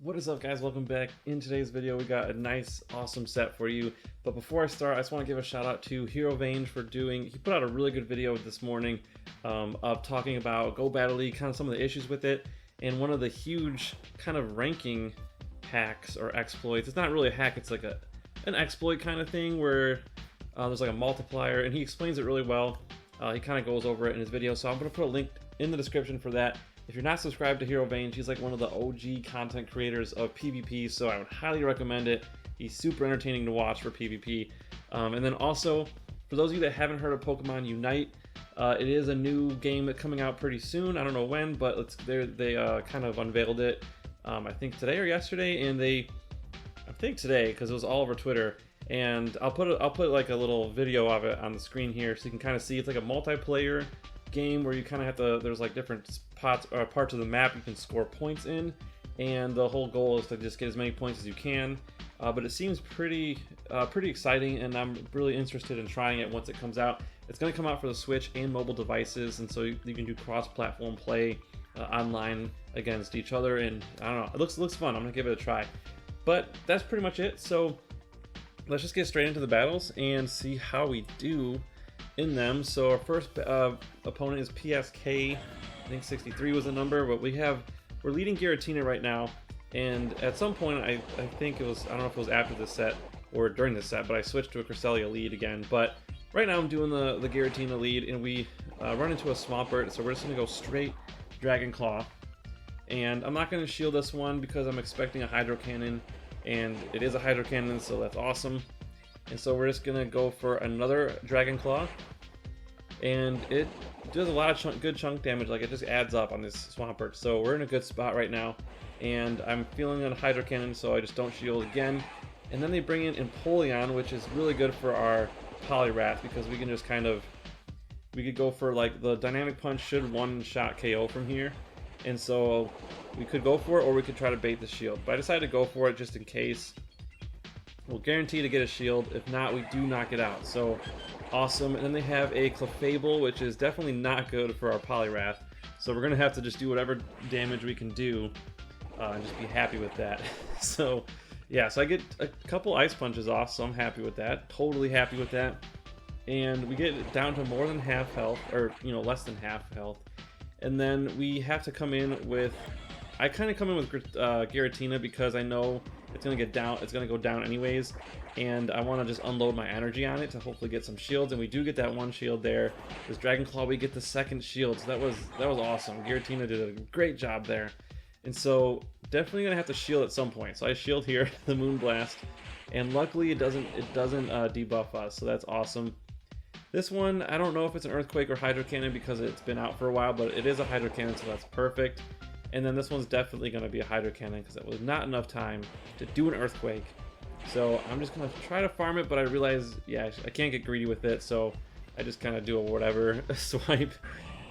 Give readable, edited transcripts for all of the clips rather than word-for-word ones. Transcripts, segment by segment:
What is up, guys? Welcome back. In today's video we got a nice awesome set for you, but before I start I just want to give a shout out to Vange for he put out a really good video this morning of talking about Go Battle League, kind of some of the issues with it, and one of the huge kind of ranking hacks or exploits. It's not really a hack, it's like an exploit kind of thing where there's like a multiplier, and he explains it really well. He kind of goes over it in his video, so I'm going to put a link in the description for that. If you're not subscribed to Vange, he's like one of the OG content creators of PvP, so I would highly recommend it. He's super entertaining to watch for PvP. And then also, for those of you that haven't heard of Pokemon Unite, it is a new game that's coming out pretty soon. I don't know when, but they kind of unveiled it, I think today or yesterday, and I think today, because it was all over Twitter. And I'll put like a little video of it on the screen here, so you can kind of see. It's like a multiplayer game where you kind of have to, there's like different parts of the map you can score points in, and the whole goal is to just get as many points as you can. But it seems pretty exciting, and I'm really interested in trying it once it comes out. It's going to come out for the Switch and mobile devices, and so you can do cross-platform play online against each other, and I don't know, it looks fun. I'm gonna give it a try. But that's pretty much it, so let's just get straight into the battles and see how we do in them. So our first opponent is PSK. I think 63 was the number, but we're leading Giratina right now, and at some point I think it was, I don't know if it was after this set or during this set, but I switched to a Cresselia lead again. But right now I'm doing the Giratina lead, and we run into a Swampert, so we're just gonna go straight Dragon Claw, and I'm not gonna shield this one because I'm expecting a Hydro Cannon, and it is a Hydro Cannon, so that's awesome. And so we're just gonna go for another Dragon Claw, and it does a lot of good chunk damage. Like, it just adds up on this Swampert. So we're in a good spot right now, and I'm feeling a Hydro Cannon, so I just don't shield again. And then they bring in Empoleon, which is really good for our Poliwrath, because we can just we could go for, like, the Dynamic Punch should one-shot KO from here, and so we could go for it, or we could try to bait the shield. But I decided to go for it just in case. We'll guarantee to get a shield. If not, we do knock it out. So awesome. And then they have a Clefable, which is definitely not good for our Poliwrath. So we're gonna have to just do whatever damage we can do and just be happy with that. So yeah, so I get a couple Ice Punches off, so I'm happy with that. Totally happy with that. And we get it down to more than half health, or less than half health. And then we have to come in with, I kind of come in with Giratina because I know it's gonna get down. It's gonna go down anyways, and I want to just unload my energy on it to hopefully get some shields. And we do get that one shield there. This Dragon Claw, we get the second shield, so that was awesome. Giratina did a great job there, and so definitely gonna have to shield at some point. So I shield here, the Moonblast, and luckily it doesn't debuff us, so that's awesome. This one, I don't know if it's an Earthquake or Hydro Cannon because it's been out for a while, but it is a Hydro Cannon, so that's perfect. And then this one's definitely going to be a Hydro Cannon because it was not enough time to do an Earthquake. So I'm just going to try to farm it, but I realize, yeah, I can't get greedy with it, so I just kind of do a whatever swipe.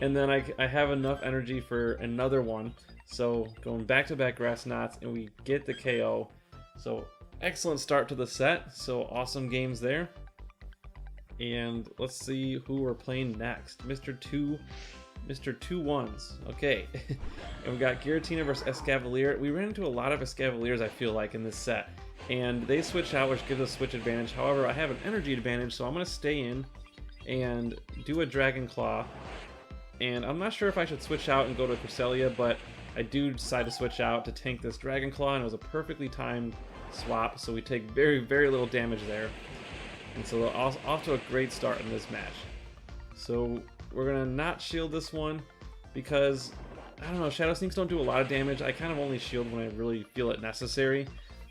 And then I have enough energy for another one. So going back-to-back Grass Knots, and we get the KO. So excellent start to the set. So awesome games there. And let's see who we're playing next. Mr. Two Ones. Okay. And we got Giratina versus Escavalier. We ran into a lot of Escavaliers, I feel like, in this set, and they switch out, which gives us switch advantage. However, I have an energy advantage, so I'm going to stay in and do a Dragon Claw. And I'm not sure if I should switch out and go to Cresselia, but I do decide to switch out to tank this Dragon Claw, and it was a perfectly timed swap, so we take very, very little damage there. And so off to a great start in this match. So we're gonna not shield this one because, I don't know, Shadow Sneaks don't do a lot of damage. I kind of only shield when I really feel it necessary.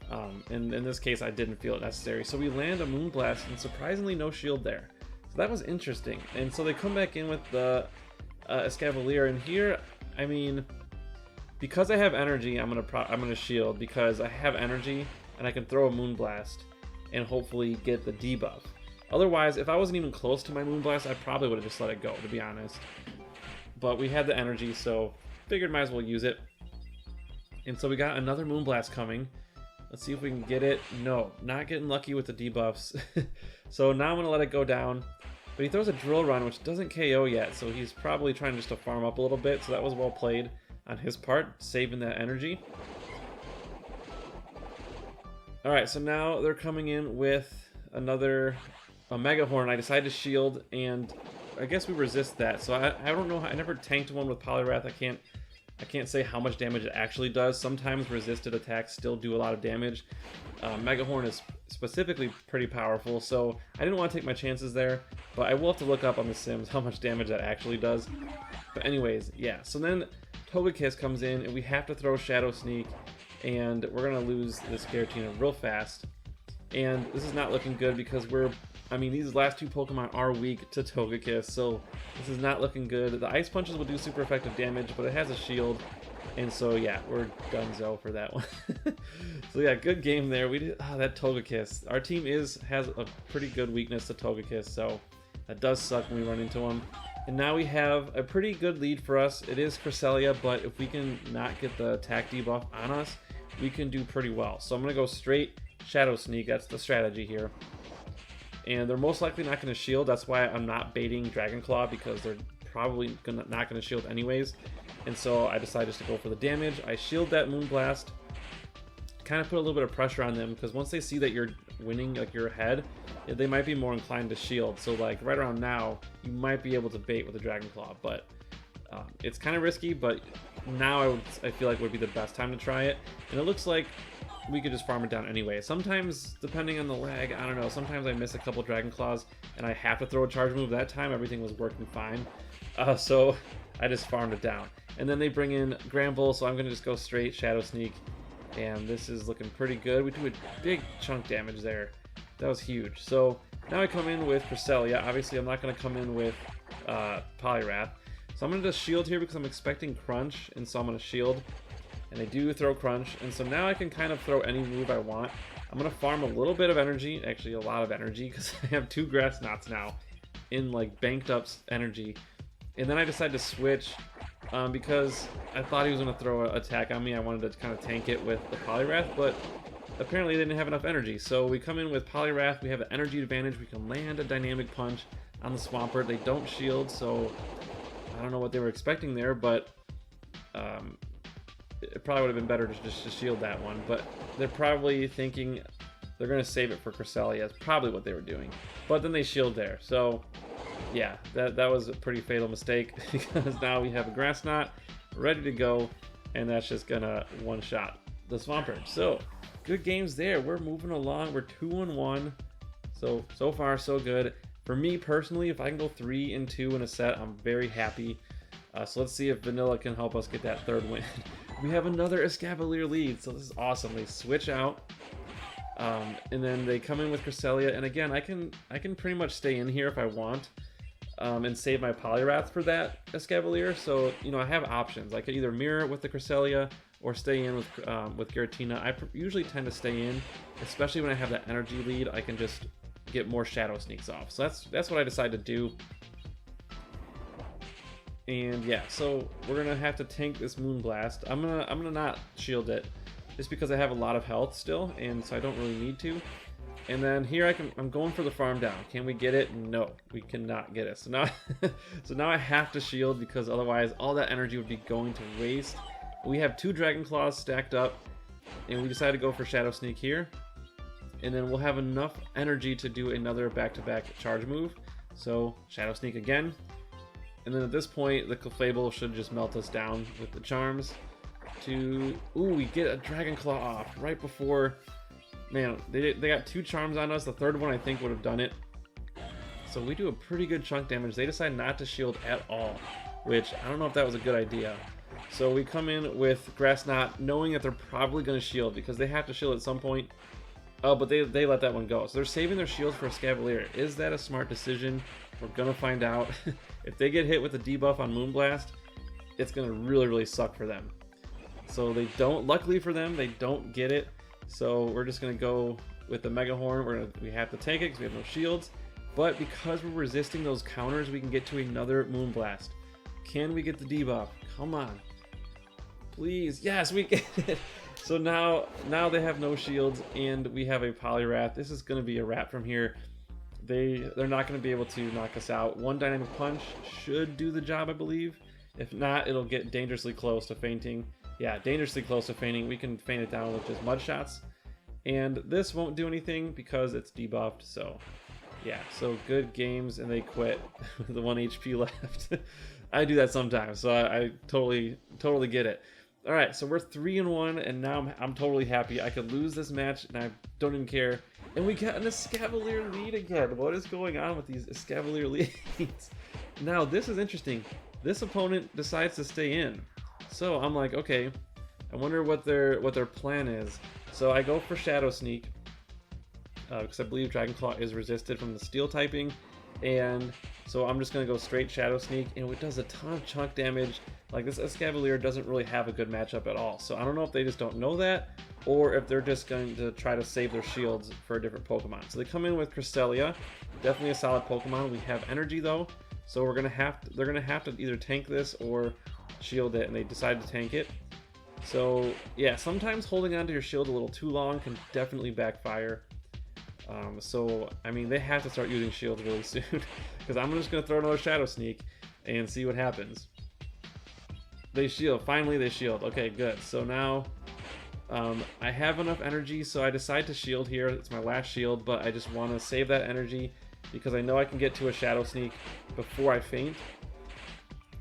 And in this case, I didn't feel it necessary. So we land a Moonblast, and surprisingly no shield there. So that was interesting. And so they come back in with the Escavalier, and here, I mean, because I have energy, I'm gonna shield because I have energy and I can throw a Moonblast and hopefully get the debuff. Otherwise, if I wasn't even close to my Moonblast, I probably would have just let it go, to be honest. But we had the energy, so figured might as well use it. And so we got another Moonblast coming. Let's see if we can get it. No, not getting lucky with the debuffs. So now I'm going to let it go down. But he throws a Drill Run, which doesn't KO yet, so he's probably trying just to farm up a little bit, so that was well played on his part, saving that energy. All right, so now they're coming in with a Mega Horn. I decided to shield, and I guess we resist that. So I don't know. I never tanked one with Poliwrath. I can't say how much damage it actually does. Sometimes resisted attacks still do a lot of damage. Mega Horn is specifically pretty powerful, so I didn't want to take my chances there, but I will have to look up on the Sims how much damage that actually does. But anyways, yeah, so then Togekiss comes in, and we have to throw Shadow Sneak, and we're going to lose this Giratina real fast. And this is not looking good because these last two Pokemon are weak to Togekiss, so this is not looking good. The Ice Punches will do super effective damage, but it has a shield, and so yeah, we're donezo for that one. So yeah, good game there. We did that Togekiss. Our team has a pretty good weakness to Togekiss, so that does suck when we run into him. And now we have a pretty good lead for us. It is Cresselia, but if we can not get the attack debuff on us, we can do pretty well. So I'm gonna go straight Shadow Sneak. That's the strategy here. And they're most likely not going to shield. That's why I'm not baiting Dragon Claw, because they're probably not going to shield anyways. And so I decided just to go for the damage. I shield that Moonblast. Kind of put a little bit of pressure on them, because once they see that you're winning, like you're ahead, they might be more inclined to shield. So like right around now, you might be able to bait with a Dragon Claw, but it's kind of risky. But now I feel like would be the best time to try it. And it looks like we could just farm it down anyway. Sometimes, depending on the lag, I don't know, sometimes I miss a couple Dragon Claws and I have to throw a charge move. That time everything was working fine, so I just farmed it down. And then they bring in Granbull, so I'm gonna just go straight Shadow Sneak, and this is looking pretty good. We do a big chunk damage there. That was huge. So now I come in with Cresselia. Obviously I'm not gonna come in with Poliwrath, so I'm gonna just shield here because I'm expecting Crunch, and so I'm gonna shield. And they do throw Crunch, and so now I can kind of throw any move I want. I'm going to farm a little bit of energy, actually a lot of energy, because I have 2 Grass Knots now in like banked up energy. And then I decided to switch because I thought he was going to throw an attack on me. I wanted to kind of tank it with the Poliwrath, but apparently they didn't have enough energy. So we come in with Poliwrath, we have an energy advantage, we can land a Dynamic Punch on the Swampert. They don't shield, so I don't know what they were expecting there, but it probably would have been better to just shield that one, but they're probably thinking they're going to save it for Cresselia. That's probably what they were doing. But then they shield there. So yeah, that was a pretty fatal mistake, because now we have a Grass Knot ready to go, and that's just going to one-shot the Swampert. So good games there. We're moving along. We're 2-1. So far, so good. For me personally, if I can go 3-2 in a set, I'm very happy. So let's see if Vanilla can help us get that 3rd win. We have another Escavalier lead, so this is awesome. They switch out, and then they come in with Cresselia, and again, I can pretty much stay in here if I want, and save my Poliwrath for that Escavalier. So I have options. I could either mirror with the Cresselia or stay in with Giratina. I usually tend to stay in, especially when I have that energy lead. I can just get more Shadow Sneaks off. So that's what I decided to do. And yeah, so we're gonna have to tank this Moonblast. I'm gonna not shield it, just because I have a lot of health still, and so I don't really need to. And then here I'm going for the farm down. Can we get it? No, we cannot get it. So now I have to shield, because otherwise all that energy would be going to waste. We have 2 Dragon Claws stacked up, and we decided to go for Shadow Sneak here. And then we'll have enough energy to do another back-to-back charge move. So Shadow Sneak again. And then at this point, the Clefable should just melt us down with the charms. Ooh, we get a Dragon Claw off right before. Man, they got 2 charms on us. The 3rd one I think would have done it. So we do a pretty good chunk damage. They decide not to shield at all, which I don't know if that was a good idea. So we come in with Grass Knot, knowing that they're probably going to shield, because they have to shield at some point. Oh, but they let that one go. So they're saving their shields for Escavalier. Is that a smart decision? We're going to find out. If they get hit with a debuff on Moonblast, it's going to really, really suck for them. So they don't, luckily for them, they don't get it. So we're just going to go with the Mega Horn. We have to tank it because we have no shields. But because we're resisting those counters, we can get to another Moonblast. Can we get the debuff? Come on. Please. Yes, we get it. So now they have no shields, and we have a Poliwrath. This is going to be a wrap from here. They're not going to be able to knock us out. 1 Dynamic Punch should do the job, I believe. If not, it'll get dangerously close to fainting. Yeah, dangerously close to fainting. We can feint it down with just Mud Shots. And this won't do anything because it's debuffed, so yeah, so good games, and they quit with the 1 HP left. I do that sometimes, so I totally get it. All right, so we're 3-1, and now I'm totally happy. I could lose this match, and I don't even care. And we got an Escavalier lead again. What is going on with these Escavalier leads? Now, this is interesting. This opponent decides to stay in. So I'm like, okay, I wonder what their plan is. So I go for Shadow Sneak, because I believe Dragon Claw is resisted from the steel typing, and so I'm just going to go straight Shadow Sneak, and it does a ton of chunk damage. Like, this Escavalier doesn't really have a good matchup at all, so I don't know if they just don't know that, or if they're just going to try to save their shields for a different Pokemon. So they come in with Cresselia, definitely a solid Pokemon. We have Energy though, so they're gonna have to either tank this or shield it, and they decide to tank it. So yeah, sometimes holding onto your shield a little too long can definitely backfire. So I mean, they have to start using shields really soon, because I'm just gonna throw another Shadow Sneak and see what happens. They shield. Finally, they shield. Okay, good. So now I have enough energy, so I decide to shield here. It's my last shield, but I just want to save that energy because I know I can get to a Shadow Sneak before I faint.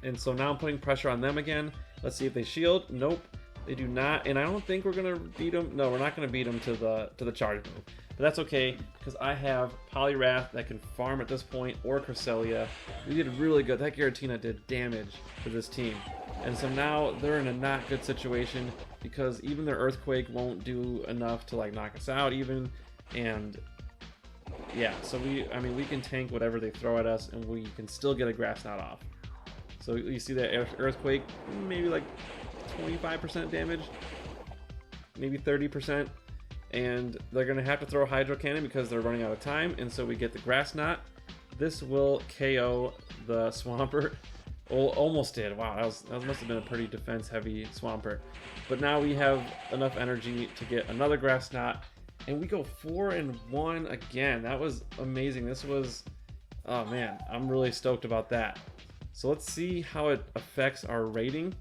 And so now I'm putting pressure on them again. Let's see if they shield. Nope, they do not. And I don't think we're gonna beat them. No, we're not gonna beat them to the charge move. But that's okay, because I have Poliwrath that can farm at this point, or Cresselia. We did really good. That Giratina did damage to this team. And so now they're in a not good situation, because even their Earthquake won't do enough to like knock us out even. And yeah, so we can tank whatever they throw at us, and we can still get a Grass Knot off. So you see that Earthquake, maybe like 25% damage, maybe 30%. And they're going to have to throw Hydro Cannon because they're running out of time, and so we get the Grass Knot. This will KO the Swampert. Oh, almost did. Wow, that must have been a pretty defense-heavy Swampert. But now we have enough energy to get another Grass Knot, and we go 4-1 again. That was amazing. This was, oh man, I'm really stoked about that. So let's see how it affects our rating.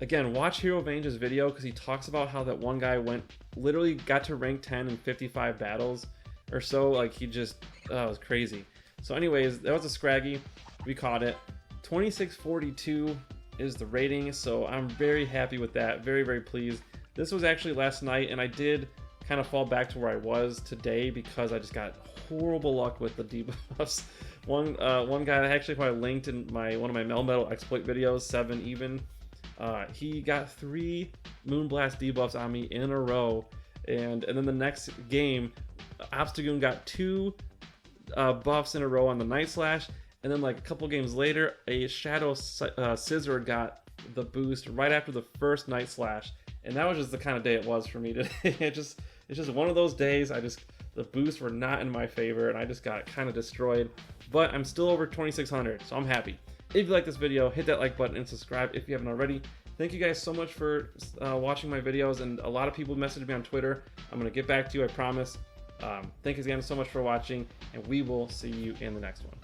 Again, watch Hero Vange's video, because he talks about how that one guy literally got to rank 10 in 55 battles or so. Like, he just, it was crazy. So anyways, that was a Scraggy. We caught it. 2642 is the rating, so I'm very happy with that. Very, very pleased. This was actually last night, and I did kind of fall back to where I was today because I just got horrible luck with the debuffs. One guy that actually probably linked in one of my Melmetal exploit videos, 7 even. He got 3 Moonblast debuffs on me in a row, and then the next game, Obstagoon got 2 buffs in a row on the Night Slash, and then like a couple games later, a Shadow Scizor got the boost right after the first Night Slash, and that was just the kind of day it was for me today. It's just one of those days. The boosts were not in my favor, and I just got kind of destroyed. But I'm still over 2600, so I'm happy. If you like this video, hit that like button and subscribe if you haven't already. Thank you guys so much for watching my videos, and a lot of people messaged me on Twitter. I'm going to get back to you, I promise. Thank you again so much for watching, and we will see you in the next one.